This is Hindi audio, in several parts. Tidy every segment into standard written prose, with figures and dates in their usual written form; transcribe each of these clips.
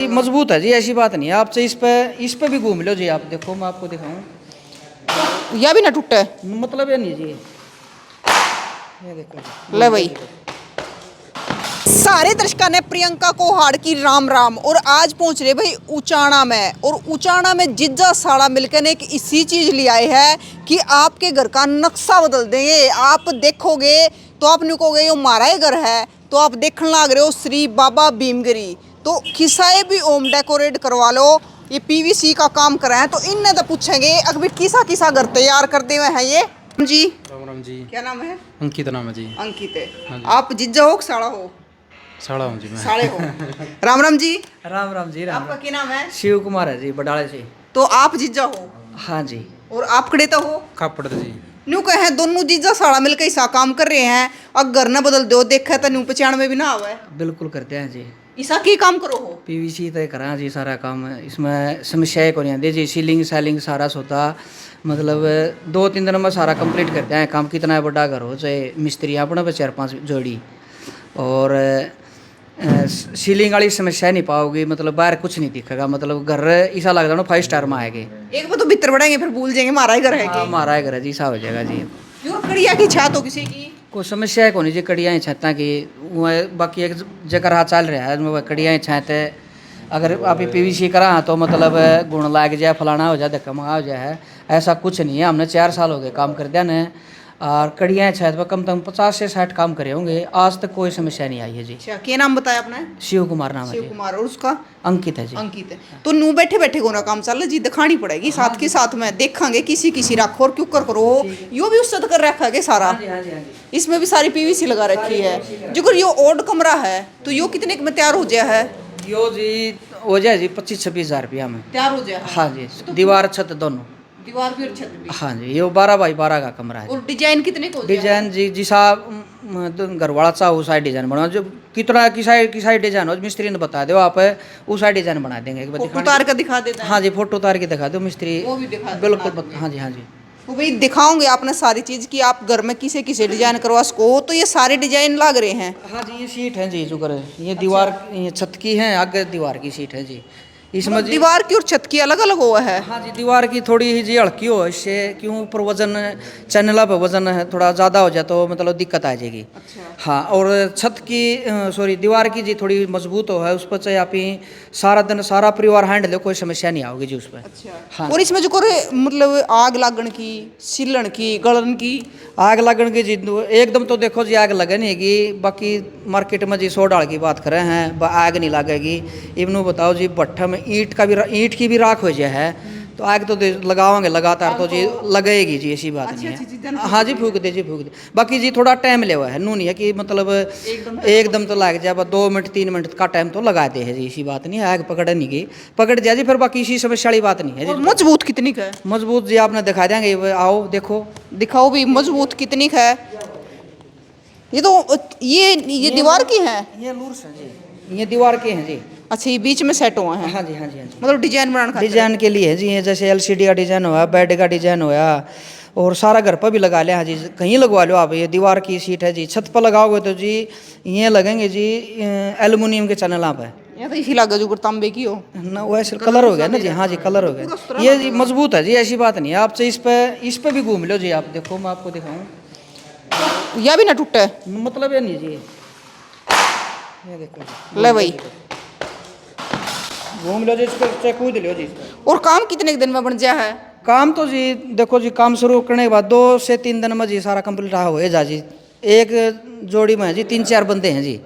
मजबूत है जी, ऐसी बात नहीं है। आप इस पे भी घूम लो जी, आप देखो, मैं आपको दिखाऊं। या भी ना टूटा है, मतलब ये नहीं जी, ये देखो ले भाई। सारे दर्शकों ने प्रियंका को हाड़ की राम राम। और आज पहुंच रहे भाई उचाना में, और उचाना में जिज्जा साड़ा मिलकर ने एक इसी चीज ले आए है कि आपके घर का नक्शा बदल देंगे। आप देखोगे तो आप नहीं कहोगे ये हमारा ही घर है, तो आप देखने लग रहे हो श्री बाबा भीमगिरी। तो खिसाए भी ओम डेकोरेट करवा लो, ये पीवीसी का काम कराए। तो इनने तो पूछेंगे अभी किसा किसा घर तैयार करते हुए हैं ये जी। राम राम जी। क्या नाम है? अंकित नाम है जी। अंकित है। हाँ जी। आप जिज्जा हो कि साड़ा हो? साड़ा हूँ जी मैं। साड़े हो। राम राम जी। राम राम जी, राम आपका राम। क्या नाम है? शिव कुमार है जी, बडाले से। तो आप जीजा हो हाँ जी। और आप खड़े तो हो। खापड़ जी। न्यू कहे दोनों जीजा साड़ा मिलकर ऐसा काम कर रहे हैं, अब घर न बदल दो देखा तो न्यू 95 भी ना आवे। बिल्कुल करते हैं जी। ऐसा की काम करो हो? पीवीसी तय करा जी सारा काम, इसमें समस्याएं को नहीं आती जी। सीलिंग सैलिंग सारा सोता, मतलब 2-3 दिन में सारा कंप्लीट करते हैं काम। कितना बड़ा घर हो चाहे मिस्त्री अपने पे 4-5 जोड़ी। और सीलिंग वाली समस्या नहीं पाओगी, मतलब बाहर कुछ नहीं दिखेगा, मतलब घर ऐसा लगता है 5 स्टार में आएगी। एक बार तो भीतर बढ़ेंगे फिर भूल जाएंगे हमारा ही घर है हाँ, कि हमारा ही घर है जी, ऐसा हो जाएगा जी। क्यों कड़िया की छत हो किसी की? कोई समस्या है को नहीं जी, कड़ियाँ छत्ता की वो बाकी एक जगह हाथ चल रहा है वो कड़ियाँ छत है। अगर आप पीवीसी करा तो मतलब गुण लाग जाए, फलाना हो जाए, धक्का मगा हो जाए, ऐसा कुछ नहीं है। हमने 4 साल हो गए काम कर दिया न, और कड़ियाँ छत पर कम से कम 50 से 60 काम करे होंगे, आज तक कोई समस्या नहीं आई है जी। अच्छा, क्या नाम बताया आपने? शिव कुमार नाम है शिव जी। कुमार। और उसका? अंकित है जी। अंकित है। तो नू बैठे बैठे गोना काम चल जी, दिखानी पड़ेगी साथ के साथ में देखांगे किसी किसी रखो और क्यों कर करो। यो भी उससे कर रखा है सारा, इसमें भी सारी पीवीसी लगा रखी है। जो यो ओल्ड कमरा है तो यो कितने में तैयार हो गया है? यो जी हो जाए जी 25-26 हज़ार रुपया में तैयार हो जाए। हाँ जी, दीवार छत दोनों। दीवार भी और छत भी। हाँ जी, ये 12 बाई 12 का कमरा है। और डिजाइन कितने को? डिजाइन जी जिसा घर वाला चाहो उसा डिजाइन बना, जो कितना किसा डिजाइन हो मिस्त्री ने बता दो, आप उसा डिजाइन बना देंगे। एक बार फोटो उतार कर दिखा देता है। हाँ जी, फोटो उतार के दिखा दो मिस्त्री, वो भी दिखा बिल्कुल। हाँ जी, हाँ जी। वो भाई दिखाओगे आपने सारी चीज कि आप घर में किसे किसे डिजाइन करवा सको। तो ये सारे डिजाइन लग रहे हैं। हाँ जी, ये सीट है जी, जो करे ये दीवार ये छत की है, आगे दीवार की सीट है जी। इसमें जी दीवार की और छत की अलग अलग हुआ है। हाँ जी, दीवार की थोड़ी ही जी हल्की हो, इससे क्यों ऊपर वजन चैनला पे वजन है थोड़ा ज़्यादा हो जाए तो मतलब दिक्कत आ जाएगी। अच्छा। हाँ, और छत की सॉरी दीवार की जी थोड़ी मजबूत हो है, उस पर चाहे आप ही सारा दिन सारा परिवार हैंडल, कोई समस्या नहीं आओगी जी उस पर। अच्छा। हाँ, और इसमें जो करे मतलब आग लागण की, सिलन की, गलन की? आग लगन की जी एकदम तो देखो जी आग लगे नहीं की, बाकी मार्केट में जी 100 डाल की बात करें हैं, आग नहीं लगेगी। इवनू बताओ जी भट्ठा में ईंट की भी राख हो जाए है तो आग तो लगाओगे लगातार तो जी लगेगी जी, ऐसी बात नहीं है। हाँ जी, फूक दे। बाकी जी थोड़ा टाइम ले हुआ है, नू नहीं है कि मतलब एकदम तो लग जाए, 2 मिनट 3 मिनट का टाइम तो लगा दे है जी, ऐसी बात नहीं है। आग पकड़ नहीं गई, पकड़ जाए जी, फिर बाकी इसी समस्या वाली बात नहीं है जी। मजबूत कितनी का है? मजबूत जी आपने दिखा देंगे, आओ देखो। दिखाओ भी मजबूत कितनी का है। ये तो ये दीवार की है। ये लूर्स है जी, ये दीवार के हैं जी। अच्छा, ये बीच में सेट हुआ है। हाँ जी, हाँ जी, हाँ जी। मतलब डिजाइन बनाने खातिर। डिजाइन के लिए है जी, ये जैसे एलसीडी का डिजाइन हुआ, बेड का डिजाइन हुआ, और सारा घर पर भी लगा लिया जी, कहीं लगवा लो आप। ये दीवार की सीट है जी, छत पर लगाओगे तो जी ये लगेंगे जी एल्युमिनियम के चैनल आप है या तो इसी लगा जो तांबे की हो ना, वैसे कलर हो गया ना जी। हाँ जी, कलर हो गया। ये जी मजबूत है जी, ऐसी बात नहीं है। आपसे इस पे भी घूम लो जी, आप देखो, मैं आपको दिखाऊं। या भी ना टूटा है, मतलब ये नहीं जी, ये देखो ले भाई। घूम लो जी, इस पर कूद लो जी। और काम कितने दिन में बन जाए है? काम तो जी देखो जी, काम शुरू करने के बाद 2 से 3 दिन में जी सारा कंप्लीट हो जा जी। एक जोड़ी में है जी 3-4 बंदे हैं जी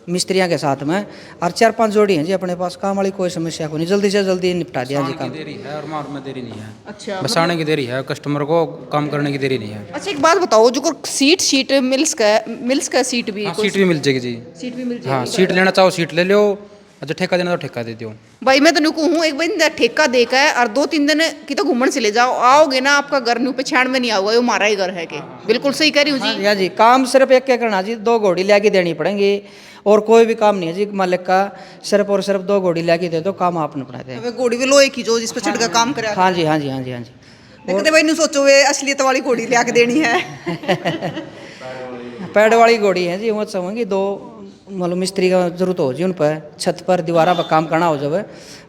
मिस्त्रियों के साथ में, और 4-5 जोड़ी हैं जी अपने पास। काम वाली कोई समस्या को नहीं, जल्दी से जल्दी निपटा दिया जी काम। देरी है और मार में देरी नहीं है। अच्छा, बसाने की देरी है, कस्टमर को काम करने की देरी नहीं है। अच्छा एक बात बताओ, जो सीट मिल्स का सीट भी हाँ, सीट भी मिल जाएगी जी। सीट भी मिल हाँ, जाएगी। सीट लेना चाहो सीट ले लो, और जो ठेका देना तो ठेका दे दो। भाई मैं तो नुकू हूँ, एक बार ठेका देकर और 2-3 दिन की तो घूमन से ले जाओ, आओगे ना आपका घर न्यू पहचान में नहीं आऊगा, ये हमारा ही घर है कि बिल्कुल सही कह रही हूँ जी। हाँ जी, काम सिर्फ एक क्या करना जी, 2 घोड़ी लेके देनी पड़ेंगी, और कोई भी काम नहीं है जी मालिक का। सिर्फ और सिर्फ 2 घोड़ी लेके दे दो, काम आपने पड़ा दे। वे घोड़ी भी लोहे की जो जिस पर चढ़ कर काम करे। हाँ जी, हाँ जी, हाँ जी, हाँ जी। देखते भाई नु सोचो वे असलियत वाली घोड़ी ले आके देनी है। पैड वाली घोड़ी है जी, वो समझेंगी 2 मतलब मिस्त्री का जरूरत हो जी उन पर छत पर दीवारा पर काम करना हो जाए,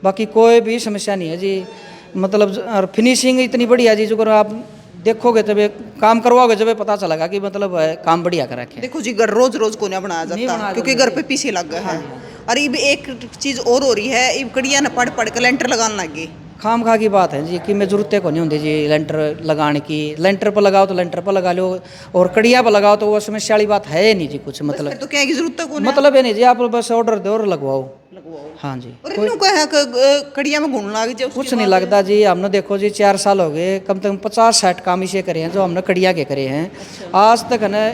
बाकी कोई भी समस्या नहीं है जी। मतलब और फिनिशिंग इतनी बढ़िया जी, जो अगर आप देखोगे तब काम करवाओगे जब पता चलेगा कि मतलब काम बढ़िया कर रखे। देखो जी, घर रोज रोज को नहीं बनाया नहीं जाता बनाया क्योंकि जाता घर पे पीछे लग गया है। और ये भी एक चीज और हो रही है, ये कड़िया न पड़ पड़ के लेंटर लगाने लगी। खाम खा की बात है जी कि मैं जरूरतें को नहीं होती जी लेंटर लगाने की। लेंटर पर लगाओ तो लेंटर पर लगा लो, और कड़िया पर लगाओ तो वो समस्या वाली बात है नहीं जी कुछ। मतलब तो क्या की जरूरत है मतलब है नहीं जी, आप बस ऑर्डर दो और लगवाओ। हाँ जी, और इन्हों को है कड़िया में घूमने लग जाए कुछ नहीं लगता जी। हमने देखो जी 4 साल हो गए, कम से कम 50-60 काम इसे करे हैं जो हमने कड़िया के करे हैं। आज तक है ना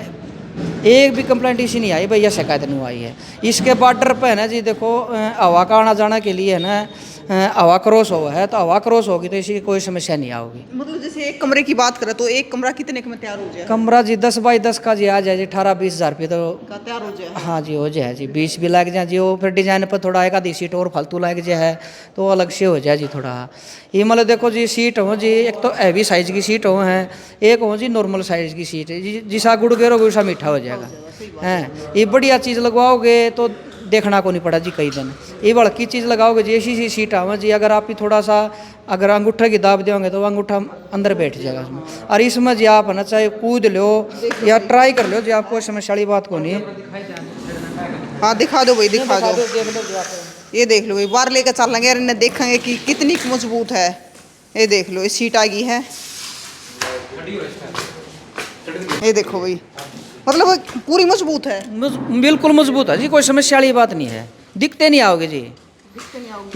एक भी कंप्लेंट इसी नहीं आई, भैया शिकायत नहीं आई है। इसके बॉर्डर पे है ना जी, देखो हवा का आना जाना के लिए है ना, हवा क्रॉस हुआ है तो हवा क्रॉस होगी तो इसी कोई समस्या नहीं आओगी। मतलब जैसे एक कमरे की बात करें तो एक कमरा कितने में तैयार हो जाए? कमरा जी 10 बाई 10 का जी आ जाए जी 18-20 हज़ार रुपये तो का तैयार हो जाए। हाँ जी हो जाए जी। 20 भी लग जाए जी, वो फिर डिजाइन पर थोड़ा एक आधी सीट और फालतू लग जाए है तो अलग से हो जाए जी थोड़ा। ये मतलब देखो जी सीट हो जी, एक तो हैवी साइज की सीट हो है, एक हो जी नॉर्मल साइज की सीट है जी। जिसा गुड़ गेरोगे वैसा मीठा हो जाएगा हैं। ये बढ़िया चीज़ लगवाओगे तो देखना को नहीं पड़ा जी कई दिन। ये बड़की चीज़ लगाओगे जी, ऐसी सी सीट आवा जी, अगर आप ही थोड़ा सा अगर अंगूठे की दाब दोगे तो वो अंगूठा अंदर बैठ जाएगा उसमें। और इसमें जी आप है ना चाहे कूद लो या ट्राई कर लो जी, आपको समस्या वाली बात को नहीं। हाँ दिखा दो भाई, दिखा दो। देख लो जी आप। ये देख लो भाई, बाहर लेकर चलेंगे और इन्हें देखेंगे कि कितनी मजबूत है। ये देख लो, ये सीट आ गई है। ये देखो भाई, मतलब पूरी मजबूत है। बिल्कुल मजबूत है जी, कोई समस्या वाली बात नहीं है। दिखते नहीं आओगे जी,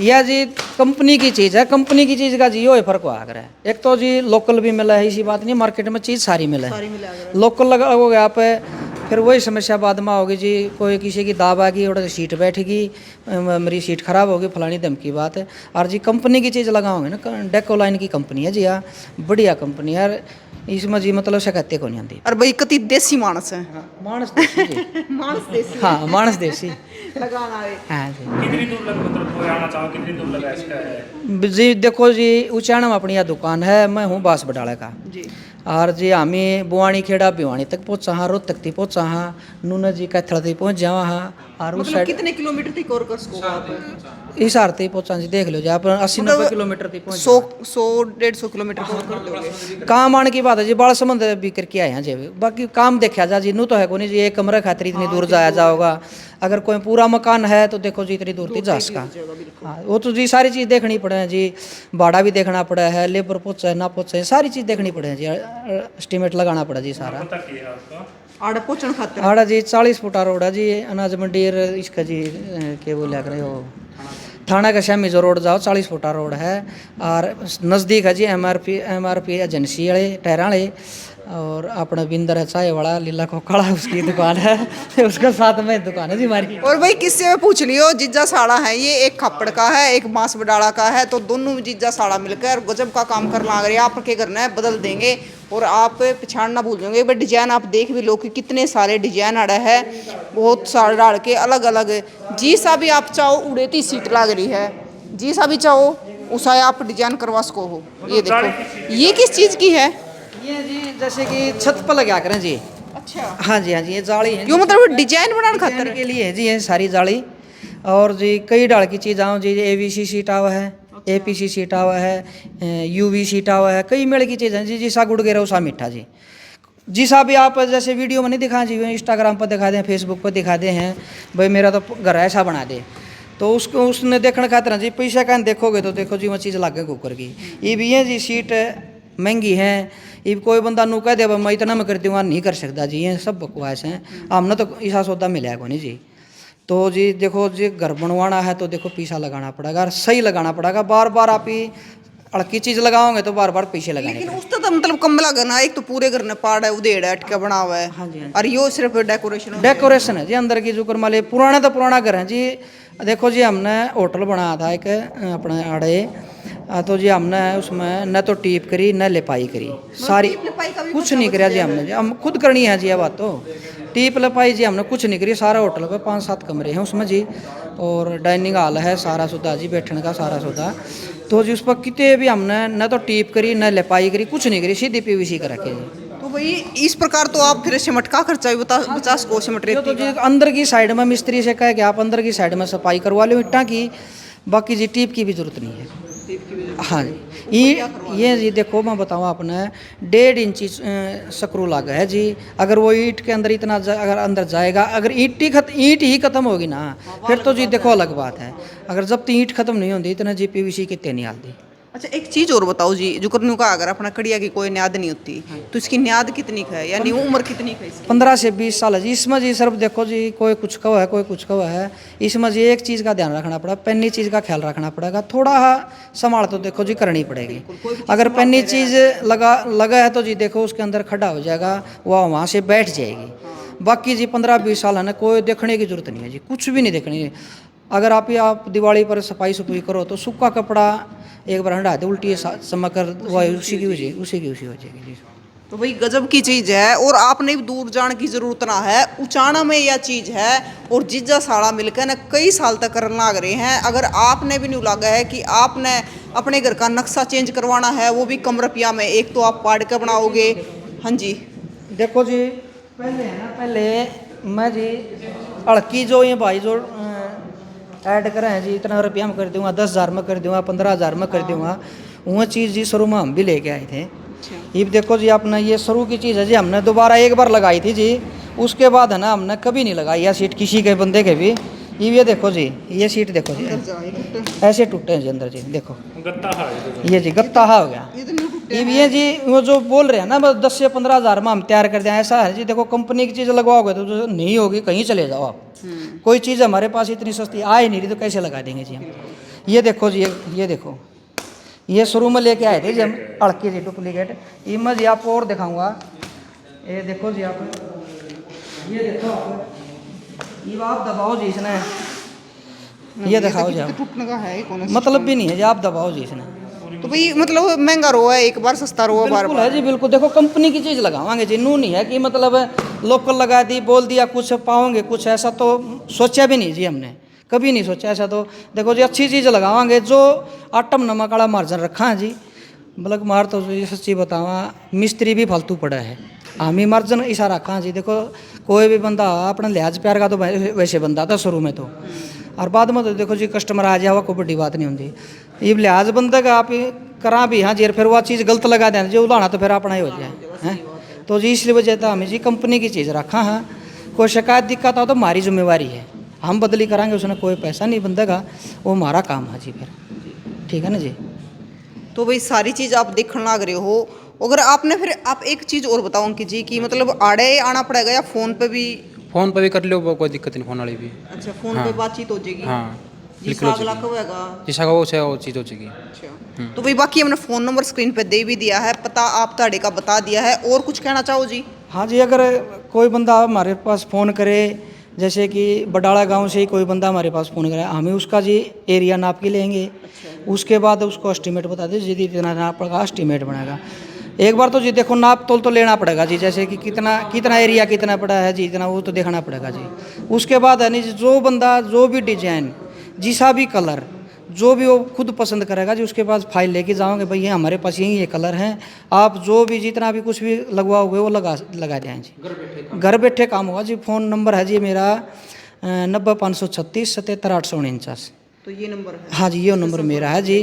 यह जी कंपनी की चीज़ है। कंपनी की चीज़ का जी यो फर्क हुआ कर है। एक तो जी लोकल भी मिला है, इसी बात नहीं, मार्केट में चीज़ सारी मिला है। लोकल लगाओगे आप फिर वही समस्या बाद में होगी जी। कोई किसी की दाब आ गई और सीट बैठेगी, मेरी सीट खराब होगी फलानी दम की बात है। और जी कंपनी की चीज़ लगाओगे ना, डेकोलाइन की कंपनी है जी, हाँ बढ़िया कंपनी है। इसमें जी मतलब शिकायतें को नहीं आती। और भाई कति देसी मानस है। मानस देसी जी। मानस देसी। हाँ मानस देसी लगाना है। हाँ जी। कितनी दूर लग मतलब कोई आना चाहो कितनी दूर लगा इसका है? जी देखो जी उचाण में अपनी यह दुकान है, मैं हूँ बास बडाला का जी। और जी हमें बुआणी खेड़ा भिवानी तक पहुँचा हाँ, रोहतक तक पहुँचा हाँ, नूना जी कैथड़ा तक पहुँच जावा हाँ। और उस मतलब साइड कितने किलोमीटर तक और कर सको आप? इस हार तक पहुँचा जी, देख लो जी आप 80-90 किलोमीटर तक पहुँच 100-150 किलोमीटर और कर दोगे। काम आने की बात है जी। बाल संबंध भी करके आए हैं जी। बाकी काम देखा जा जी, नू तो है को नहीं जी, एक कमरे खातिर इतनी दूर जाया जाओगा। अगर कोई पूरा मकान है तो देखो जी इतनी दूर थी जा सका। हाँ वो तो जी सारी चीज़ देखनी पड़े है जी, भाड़ा भी देखना पड़ा है, लेबर पहुँचे ना पहुँचे सारी चीज़ देखनी पड़े है जी, एस्टिमेट लगाना पड़ा जी सारा। पता क्या है आपका? आड़ा पहुंचने खातिर आड़ा जी 40 फुटा रोड है जी, अनाज मंडी इसका जी क्या बोलिया करे हो, थाना का श्यामी जो रोड जाओ 40 फुटा रोड है। और नज़दीक है जी एमआरपी एजेंसी वाले टायरा वाले, और अपना बिंदर है चाय वाला लीला कोकाड़ा उसकी दुकान है उसका साथ में दुकान है जी हमारी। और भाई किससे में पूछ लियो, जीजा साड़ा है ये, एक खापड़ का है एक बांस बडाला का है, तो दोनों जीजा साड़ा मिलकर गजब का काम कर लग रहे हैं। आप के करना है बदल देंगे और आप पहचान ना भूल जाओगे। बट डिजाइन आप देख भी लो कि कितने सारे डिजाइन आ रहा है, बहुत सारे डाल के अलग अलग। जी सा भी आप चाहो उड़ेती सीट लग रही है, जी सा भी चाहो उसा आप डिजाइन करवा सको हो। ये देखो ये किस चीज़ की है? ये जी जैसे कि छत पर लगा करें जी। अच्छा, हाँ जी हाँ जी, ये जाली है यो मतलब डिजाइन बनाने खातिर डिजाइन के लिए है जी ये सारी जाली। और जी कई डाल की चीज़ आओ जी, एवीसी सीट आवा है, एपीसी सीट आवा है, यूवी सीट आवा है, कई मेल की चीज़ है जी। जिसा गुड़ गेरा उसा मीठा जी। जिसा भी आप जैसे वीडियो में नहीं दिखा जी, इंस्टाग्राम पर दिखा दें, फेसबुक पर दिखा दे हैं भाई मेरा तो घर ऐसा बना दे, तो उसको उसने देखने खातिर जी पैसा का देखोगे तो देखो जी वो चीज़ लागे कुकर की। ये भी है जी सीट महंगी है। ये कोई बंदा नू कह दे मैं इतना में कर दूँगा, नहीं कर सकता जी, ये सब बकवास हैं। हमने तो ऐसा सौदा मिला को नहीं जी। तो जी देखो जी घर बनवाना है तो देखो पैसा लगाना पड़ेगा और सही लगाना पड़ेगा। बार बार आप ही अड़की चीज़ लगाओगे तो बार बार पैसे लगाने लेकिन उसका तो मतलब कम लगना, एक तो पूरे घर ने पाड़ है उधेड़ है अटका बना हुआ है। हाँ जी, हाँ जी। और यो सिर्फ डेकोरेशन डेकोरेशन है जी अंदर की। जो कर माले पुराना तो पुराना घर है जी। देखो जी हमने होटल बनाया था एक अपने आड़े, तो जी हमने उसमें न तो टीप करी न लिपाई करी, सारी कुछ नहीं करा जी हमने। जी हम खुद करनी है जी ये बात। तो टीप लिपाई जी हमने कुछ नहीं करी। सारा होटल पे 5-7 कमरे हैं उसमें जी, और डाइनिंग हॉल है सारा सुधा जी, बैठने का सारा सुधा। तो जी उस पर कितने भी हमने न तो टीप करी न लिपाई करी, कुछ नहीं करी, सीधी पीवीसी कर रखे जी। तो भाई इस प्रकार तो आप फिर सिमट का खर्चा भी बता 50 को सिमट ये तो रेती जी अंदर की साइड में मिस्त्री से कहे कि आप अंदर की साइड में सफाई करवा लो ईंटा की, बाकी जी टीप की भी जरूरत नहीं है। हाँ जी, ये जी देखो मैं बताऊँ आपने 1.5 इंची स्क्रू लगा है जी। अगर वो ईंट के अंदर इतना अगर अंदर जाएगा, अगर ईंट ही खत्म होगी ना, फिर तो जी देखो अलग बात है। अगर जब तक ईंट खत्म नहीं होती इतना जी पीवीसी कितने नहीं आती। अच्छा एक चीज़ और बताओ जी, जो करने का अगर अपना कड़िया की कोई न्याद नहीं होती तो इसकी न्याद कितनी का है, यानी उम्र कितनी का है इसकी? 15 से 20 साल है जी। इसमें जी सिर्फ देखो जी कोई कुछ कहो है कोई कुछ कहो है, इसमें जी एक चीज़ का ध्यान रखना पड़ा, पन्नी चीज़ का ख्याल रखना पड़ेगा, थोड़ा संभाल तो देखो जी करनी पड़ेगी। अगर पन्नी चीज़ लगा है तो जी देखो उसके अंदर खड़ा हो जाएगा, वह वहाँ से बैठ जाएगी। बाकी जी 15-20 साल है ना, कोई देखने की जरूरत नहीं है जी, कुछ भी नहीं देखनी है। अगर आप दिवाली पर सफाई सफाई करो तो सूखा कपड़ा एक बार हटा दे, उल्टी चमक कर वह उसी की हो जाएगी जी। तो भाई गजब की चीज़ है, और आपने भी दूर जाने की जरूरत ना है, उचाना में यह चीज़ है। और जीजा साड़ा मिलकर ना कई साल तक करने लग रहे हैं। अगर आपने भी नहीं लगा है कि आपने अपने घर का नक्शा चेंज करवाना है, वो भी कम रुपया में, एक तो आप पाड़ के बनाओगे। हाँ जी देखो जी पहले है ना, पहले मैं जी अड़की जो ये भाई जो ऐड करे हैं जी, इतना रुपया में कर दूंगा, 10,000 में कर दूंगा, 15,000 में कर दूंगा, वो चीज़ जी शुरू में हम भी लेके आए थे। ये देखो जी आपने ये शुरू की चीज़ है जी, हमने दोबारा एक बार लगाई थी जी, उसके बाद है ना हमने कभी नहीं लगाई यह सीट किसी के बंदे के भी। ये देखो जी, ये सीट देखो जी ऐसे टूटे हैं जी अंदर जी, देखो गत्ता है ये जी गत्ता हो गया। ये जी वो जो बोल रहे हैं ना, बस 10 से 15,000 में हम तैयार कर दें, ऐसा है जी। देखो कंपनी की चीज़ लगवाओगे तो जो नहीं होगी कहीं चले जाओ आप। कोई चीज़ हमारे पास इतनी सस्ती आ ही नहीं रही तो कैसे लगा देंगे जी हम। ये देखो जी, ये देखो ये शुरू में लेके आए थे जी हम अड़के जी डुप्लीकेट। ये मैं जी आपको और दिखाऊंगा, ये देखो जी आप, ये देखो आप, ये आप दबाओ जी इसने, ये दिखाओ जी आप, टूटने का है कौन मतलब भी नहीं है जी, आप दबाओ जी इसने। तो भाई मतलब महंगा रो है, एक बार सस्ता रो है बार बिल्कुल है जी, बिल्कुल। देखो कंपनी की चीज़ लगावांगे जी, नू नहीं है कि मतलब लोकल लगा दी बोल दिया कुछ पाओगे कुछ, ऐसा तो सोचा भी नहीं जी हमने, कभी नहीं सोचा ऐसा। तो देखो जी अच्छी चीज़ लगावांगे, जो आटम नमक वाला मार्जिन रखा है जी, बल्कि मार तो जी सच्ची बतावा मिस्त्री भी फालतू पड़ा है, हम ही मार्जिन ऐसा रखा जी। देखो कोई भी बंदा अपना लिहाज प्यार का तो वैसे बंदा था शुरू में तो, और बाद में तो देखो जी कस्टमर आ जाए कोई बड़ी बात नहीं होती। ये लिहाज बंदे का आप करा भी हाँ जी, फिर वह चीज़ गलत लगा देना जी, उलाना तो फिर अपना ही हो जाए हैं। तो जी इसलिए वजह था हमें जी कंपनी की चीज़ रखा है। कोई शिकायत दिक्कत हो तो हमारी जिम्मेवारी है, हम बदली कराएंगे, उसने कोई पैसा नहीं बंदे का, वो हमारा काम है जी फिर, ठीक है ना जी। तो भाई सारी चीज़ आप देखने लग रहे हो। अगर आपने फिर आप एक चीज़ और बताओ अंकित जी कि मतलब आड़े आना पड़ेगा या फ़ोन पे भी? फ़ोन पे भी कर लो, वो कोई दिक्कत नहीं, फ़ोन वाली भी। अच्छा फ़ोन हाँ। पे बातचीत हो जाएगी। हाँ जी बिल्कुल हो साग लाख जाएगी। होएगा। जिसका वो से वो चीज़ हो जाएगी। अच्छा तो भाई बाकी हमने फ़ोन नंबर स्क्रीन पे दे भी दिया है, पता आप ताड़े का बता दिया है, और कुछ कहना चाहो जी? हाँ जी, अगर कोई बंदा हमारे पास फ़ोन करे, जैसे कि बडाला गांव से ही कोई बंदा हमारे पास फ़ोन करे, हमें उसका जी एरिया नाप के लेंगे। उसके बाद उसको एस्टीमेट बता दे जी, इतना नाप पड़ेगा, एस्टीमेट बनेगा। एक बार तो जी देखो नाप तोल तो लेना पड़ेगा जी, जैसे कि कितना एरिया कितना पड़ा है जी, इतना वो तो देखना पड़ेगा जी। उसके बाद है नहीं, जो बंदा जो भी डिजाइन जिसा भी कलर जो भी वो खुद पसंद करेगा जी, उसके पास फाइल लेके जाओगे, भाई ये हमारे पास यही ये कलर हैं, आप जो भी जितना भी कुछ भी लगवाओगे वो लगा दें जी, घर बैठे काम होगा जी। फ़ोन नंबर है जी मेरा 90-536 77-849। तो ये नंबर है? हाँ जी ये नंबर मेरा है जी।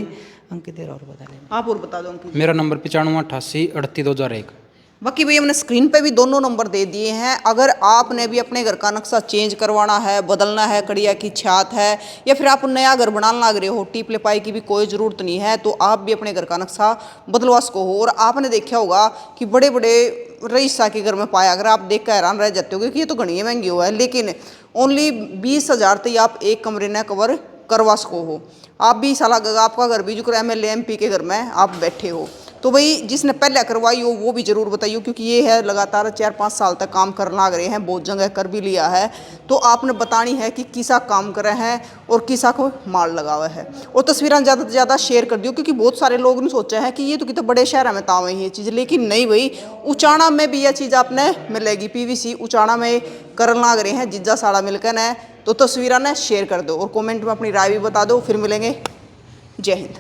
अंकित तेरा और बता दें। आप और बता दो अंकित। मेरा नंबर 95 88 38 2001। बाकी भाई हमने स्क्रीन पे भी दोनों नंबर दे दिए हैं। अगर आपने भी अपने घर का नक्शा चेंज करवाना है, बदलना है, कड़िया की छात है, या फिर आप नया घर बनाने लग रहे हो, टीप लिपाई की भी कोई ज़रूरत नहीं है, तो आप भी अपने घर का नक्शा बदलवा सको हो। और आपने देखा होगा कि बड़े बड़े रईसा के घर में पाया, अगर आप देख कर हैरान रह जाते हो कि ये तो घनी महंगी हुआ है, लेकिन ओनली 20,000 तक आप एक कमरे ने कवर करवा सको हो। आप भी साला आपका घर भी जो MLA MP के घर में आप बैठे हो, तो भाई जिसने पहले करवाई हो वो भी ज़रूर बताइए, क्योंकि ये है लगातार 4-5 साल तक काम करना लग रहे हैं, बहुत जगह कर भी लिया है, तो आपने बतानी है कि किसा काम करे हैं और किसा को माल लगावा है। और तस्वीरें ज़्यादा से ज़्यादा शेयर कर दियो, क्योंकि बहुत सारे लोग ने सोचा है कि ये तो कितने बड़े शहर में तावे ये चीज़, लेकिन नहीं भाई, उचाना में भी यह चीज़ आपने मिलेगी। PVC उचाना में करना लग रहे हैं, जिज्जा साड़ा मिलकर है। तो तस्वीरें ने शेयर कर दो और कॉमेंट में अपनी राय भी बता दो। फिर मिलेंगे, जय हिंद।